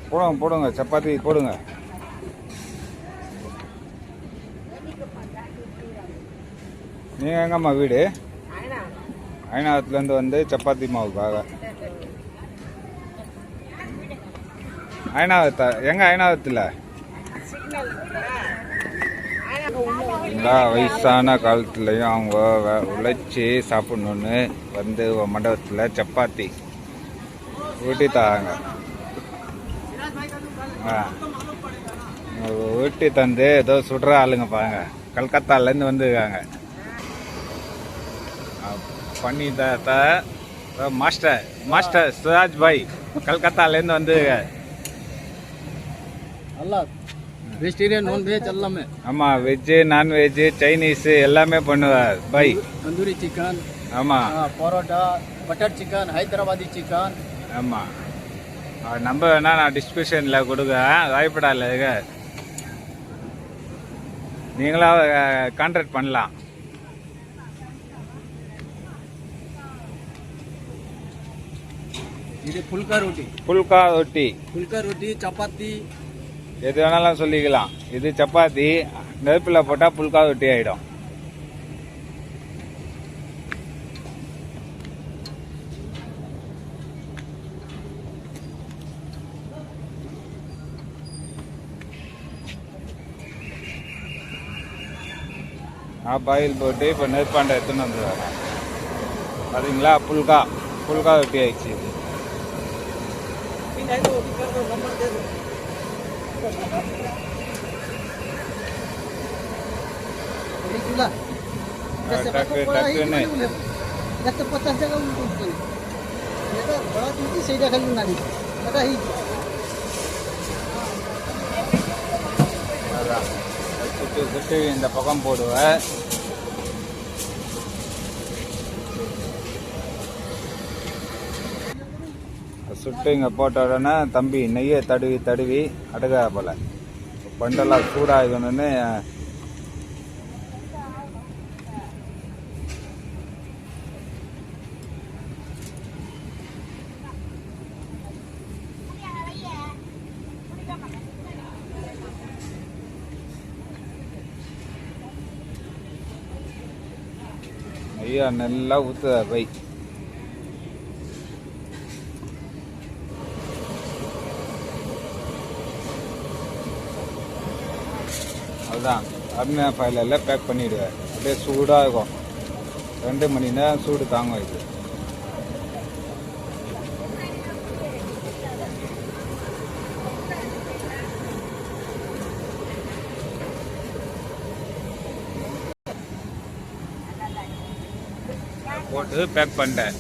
போடுங்க போடுங்க, சப்பாத்தி போடுங்க. நீங்கள் எங்கம்மா வீடு? ஐநாவத்துலேருந்து வந்து சப்பாத்தி மாவுக்காக. ஐநாவத்தா? எங்கே ஐநாவத்தில்? எல்லா வயசான காலத்துலேயும் அவங்க உழைச்சி சாப்பிட்ணுன்னு வந்து மண்டபத்தில் சப்பாத்தி ஊட்டி தராங்க. ஊட்டி தந்து ஏதோ சுடுற ஆளுங்க பாருங்க, கல்கத்தாலேருந்து வந்துருக்காங்க. பண்ணி மாஸ்டர் மாஸ்டர் சுராஜ் பாய் கல்கத்தாலேருந்து வந்துருக்காங்க. வெஜிடேரியன் நான் வெஜ் எல்லாமே. ஆமாம், வெஜ்ஜு நான்வெஜ்ஜு சைனீஸு எல்லாமே பண்ணுவார் பாய். தந்தூரி சிக்கன், ஆமாம், parotta, butter chicken, Hyderabadi chicken. ஆமாம். நம்ப வேணா நான் டிஸ்கிரிப்ஷனில் கொடுக்குறேன், வாய்ப்படால இருக்க நீங்களாம் கான்டாக்ட் பண்ணலாம். இது புல்கா ரொட்டி. புல்கா ரொட்டி, புல்கா ரொட்டி, சப்பாத்தி எது வேணாலும் சொல்லிக்கலாம். இது சப்பாத்தி நெருப்பில் போட்டால் புல்கா ரொட்டி ஆகிடும். பாயில் போட்டு இப்போ நெருப்பாண்டை எடுத்துன்னு வந்துடுவாங்க. பார்த்தீங்களா, புல்கா புல்கா ரொட்டி ஆயிடுச்சு. டக்குன்னு சுட்டு இந்த பக்கம் போடுவேன். சுட்டு இங்கே போட்ட உடனே தம்பி நெய்யை தடுவி தடுவி அடுக்கா போல் பண்டெல்லாம் சூடாகணுன்னு நெய்யா நல்லா ஊற்றுதா பை. அதுதான் அருமையா ஃபைலில் பேக் பண்ணிவிடுவேன். அப்படியே சூடாக இருக்கும். 2 மணி நேரம் சூடு தாங்கும் இது. போட்டு பேக் பண்ணிட்டேன்.